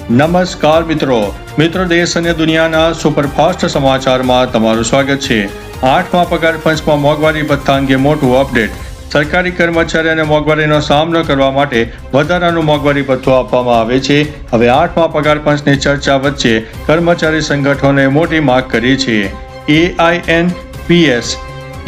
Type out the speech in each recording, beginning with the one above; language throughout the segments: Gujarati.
નમસ્કાર મિત્રો દેશ અને દુનિયાના સુપરફાસ્ટ સમાચારમાં તમારું સ્વાગત છે। 8મા પગાર પંચમાં મોંઘવારી ભથ્થા અંગે મોટું અપડેટ। સરકારી કર્મચારીઓને મોંઘવારીનો સામનો કરવા માટે વધારાનું મોંઘવારી ભથ્થું આપવામાં આવે છે। હવે 8મા પગાર પંચની ચર્ચા વચ્ચે કર્મચારી સંગઠનોએ મોટી માંગ કરી છે। AINPS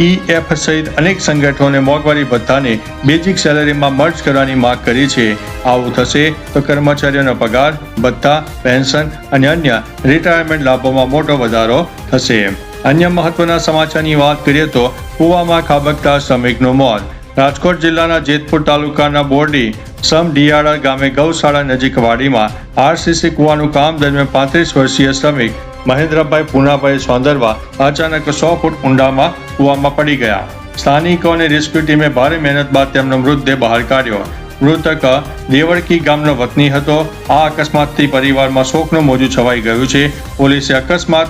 EF સહિત અનેક સંગઠનોને મોંઘવારી ભથ્થાને બેઝિક સેલેરીમાં મર્જ કરવાની માંગ કરી છે। આવું થશે તો કર્મચારીઓનો પગાર, ભથ્થા, પેન્શન અને અન્ય રિટાયરમેન્ટ લાભોમાં મોટો વધારો થશે। અન્ય મહત્વના સમાચારની વાત કરીએ તો કૂવામાં ખાબકતા શ્રમિકનું મોત। રાજકોટ જિલ્લાના જેતપુર તાલુકાના બોરડી સમઢિયાળા ગામે ગૌશાળા નજીક વાડીમાં RCC કૂવાનું કામ દરમિયાન 35 વર્ષીય શ્રમિક મહેન્દ્રભાઈ પુનાભાઈ સોંદરવા અચાનક 100 ફૂટ ઊંડામાં કૂવામાં પડી ગયા। સ્થાનિકો અને રેસ્ક્યુ ટીમે ભારે મહેનત બાદ તેમનો મૃતદેહ બહાર કાઢ્યો। મૃતક દેવળકી ગામનો વતની હતો। આ અકસ્માતથી પરિવારમાં શોકનું મોજું છવાઈ ગયું છે। પોલીસે અકસ્માત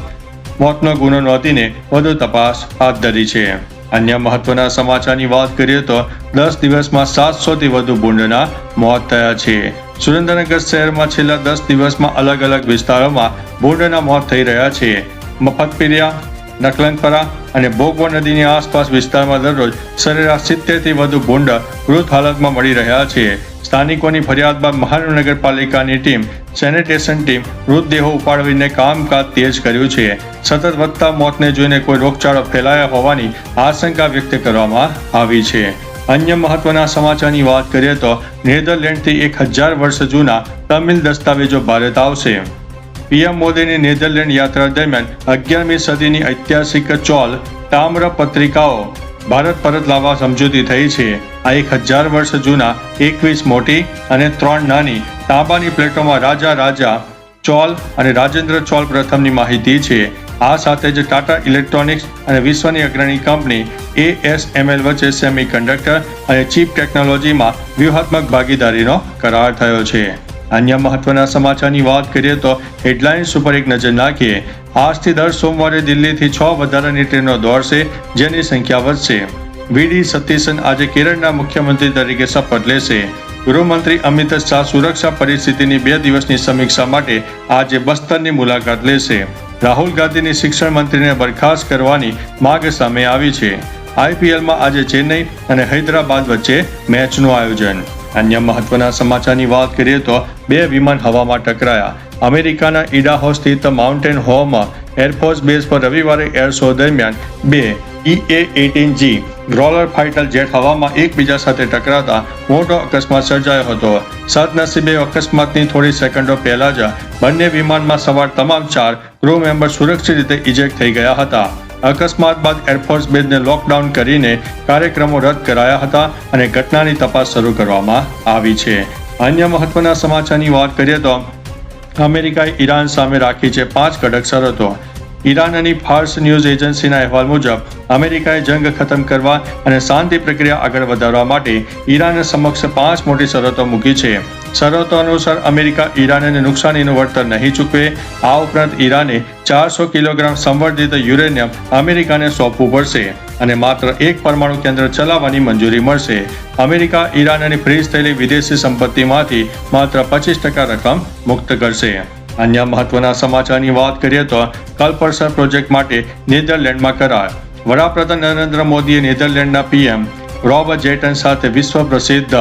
મોતનો ગુનો નોંધીને વધુ તપાસ હાથ ધરી છે। અન્ય મહત્વના સમાચારની વાત કરીએ તો 10 દિવસમાં 700થી વધુ ભૂંડના મોત થયા છે। સુરેન્દ્રનગર શહેરમાં છેલ્લા 10 દિવસમાં અલગ અલગ વિસ્તારોમાં ભૂંડના મોત થઈ રહ્યા છે। મફતપીરિયા, નકલંગપરા અને ભોગવો નદીની આસપાસ વિસ્તારમાં દરરોજ સરેરાશ 70થી વધુ ભૂંડ મૃત હાલતમાં મળી રહ્યા છે। સ્થાનિકોની ફરિયાદ બાદ મહાનગરપાલિકાની ટીમ, સેનિટેશન ટીમ મૃતદેહો ઉપાડીને કામકાજ તેજ કર્યું છે। સતત વધતા મોતને જોઈને કોઈ રોગચાળો ફેલાયા હોવાની આશંકા વ્યક્ત કરવામાં આવી છે। અન્ય મહત્વના સમાચારની વાત કરીએ તો નેધરલેન્ડથી 1000 વર્ષ જૂના તમિલ દસ્તાવેજો ભારત આવશે। PM મોદીની નેધરલેન્ડ યાત્રા દરમિયાન 11મી સદીની ઐતિહાસિક ચોલ તામ્રપત્રિકાઓ ભારત પરત લાવવા સમજૂતી થઈ છે। આ 1000 વર્ષ જૂના 21 મોટી અને 3 નાની તાંબાની પ્લેટોમાં રાજા ચોલ અને રાજેન્દ્ર ચોલ પ્રથમની માહિતી છે। આ સાથે જ ટાટા ઇલેક્ટ્રોનિક્સ અને વિશ્વની અગ્રણી કંપની ASML વચ્ચે સેમિકન્ડક્ટર અને ચીપ ટેકનોલોજીમાં વ્યૂહાત્મક ભાગીદારીનો કરાર થયો છે। અન્ય મહત્વના સમાચારની વાત કરીએ તો હેડલાઇન્સ ઉપર એક નજર નાખીએ। આજથી દર સોમવારે દિલ્હીથી 6 વધારાની ટ્રેનો દોડશે, જેની સંખ્યા વધશે। VD સતીશન આજે કેરળના મુખ્યમંત્રી તરીકે શપથ લેશે। ગૃહમંત્રી અમિત શાહ સુરક્ષા પરિસ્થિતિની 2 દિવસની સમીક્ષા માટે આજે બસ્તરની મુલાકાત લેશે। રાહુલ ગાંધીની શિક્ષણ મંત્રીને બરખાસ્ત કરવાની માંગ સામે આવી છે। IPLમાં આજે ચેન્નઈ અને હૈદરાબાદ વચ્ચે મેચનું આયોજન। અન્ય મહત્વના સમાચારની વાત કરીએ તો 2 વિમાન હવામાં ટકરાયા। અમેરિકાના ઇડાહો સ્થિત માઉન્ટેન હોમ એરફોર્સ બેઝ પર રવિવારે એર શો દરમિયાન 2 EA-18G ગ્રોલર ફાઇટર જેટ હવામાં એકબીજા સાથે ટકરાતા મોટો અકસ્માત સર્જાયો હતો। સદનસીબે અકસ્માતની થોડી સેકન્ડો પહેલા જ બંને વિમાનમાં સવાર તમામ 4 ક્રૂ મેમ્બર સુરક્ષિત રીતે ઇજેક્ટ થઈ ગયા હતા। અકસ્માત બાદ એરફોર્સ બેઝને લોકડાઉન કરીને કાર્યક્રમો રદ કરાયા હતા અને ઘટનાની તપાસ શરૂ કરવામાં આવી છે। અન્ય મહત્વના સમાચારની વાત કરીએ તો અમેરિકાએ ઈરાન સામે રાખી છે 5 કડક શરતો। ઈરાનની ફાર્સ ન્યૂઝ એજન્સીના અહેવાલ મુજબ અમેરિકાએ જંગ ખતમ કરવા અને શાંતિ પ્રક્રિયા આગળ વધારવા માટે ઈરાન સમક્ષ 5 મોટી શરતો મૂકી છે। શરતો અનુસાર અમેરિકા ઈરાનને નુકસાનીનું વળતર નહીં ચૂકવે। આ ઉપરાંત ઈરાને 400 કિલોગ્રામ સંવર્ધિત યુરેનિયમ અમેરિકાને સોંપવું પડશે અને માત્ર 1 પરમાણુ કેન્દ્ર ચલાવવાની મંજૂરી મળશે। અમેરિકા ઈરાનની ફ્રીઝ થયેલી વિદેશી સંપત્તિમાંથી માત્ર 25% રકમ મુક્ત કરશે। અન્ય મહત્વના સમાચારની વાત કરીએ તો કલ્પસર પ્રોજેક્ટ માટે નેધરલેન્ડમાં કરાર। વડાપ્રધાન નરેન્દ્ર મોદીએ નેધરલેન્ડના PM રોબ જેટન સાથે વિશ્વ પ્રસિદ્ધ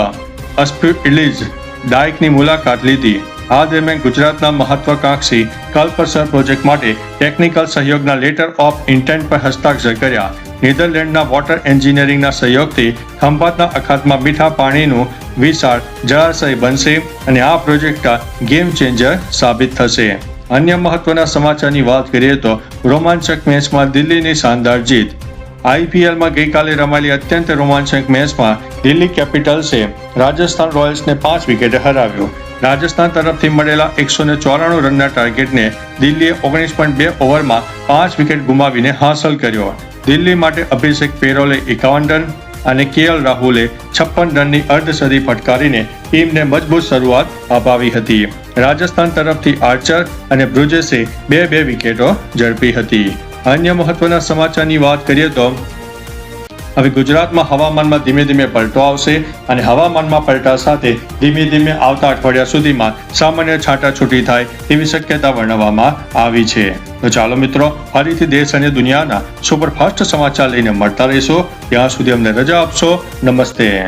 અસ્પ્યુઇલીઝ ડાઇકની મુલાકાત લીધી। આ દરમિયાન ગુજરાતના મહત્વાકાંક્ષી કલ્પસર પ્રોજેક્ટ માટે ટેકનિકલ સહયોગના લેટર ઓફ ઇન્ટેન્ટ પર હસ્તાક્ષર કર્યા। નેધરલેન્ડના વોટર એન્જિનિયરિંગના સહયોગથી ખંભાતના અખાતમાં મીઠા પાણીનું વિશાળ જળાશય બનશે અને આ પ્રોજેક્ટ ગેમ ચેન્જર સાબિત થશે। અન્ય મહત્વના સમાચારની વાત કરીએ તો રોમાંચક મેચમાં દિલ્હીની શાનદાર જીત। IPLમાં ગઈકાલે રમાયેલી અત્યંત રોમાંચક મેચમાં દિલ્હી કેપિટલ્સે રાજસ્થાન રોયલ્સને 5 વિકેટે હરાવ્યું। રાજસ્થાન તરફથી મળેલા 194 રનના ટાર્ગેટને દિલ્હીએ 19.2 ઓવરમાં 5 વિકેટ ગુમાવીને હાંસલ કર્યો। દિલ્હી માટે અભિષેક પેરોલે 51 રન અને KL રાહુલે 56 રનની અર્ધસદી ફટકારીને ટીમને મજબૂત શરૂઆત અપાવી હતી। રાજસ્થાન તરફથી આર્ચર અને બ્રુજેસે 2 વિકેટો ઝડપી હતી। અન્ય મહત્વના સમાચારની વાત કરીએ તો હવે ગુજરાતમાં હવામાનમાં ધીમે ધીમે પલટો આવશે અને હવામાનમાં પલટા સાથે ધીમે ધીમે આવતા અઠવાડિયા સુધીમાં સામાન્ય છાંટાછૂટી થાય તેવી શક્યતા વર્ણવવામાં આવી છે. તો ચાલો મિત્રો, ફરીથી દેશ અને દુનિયાના સુપરફાસ્ટ સમાચાર લઈને મળતા રહીશું. ત્યાં સુધી અમને રજા આપશો. નમસ્તે.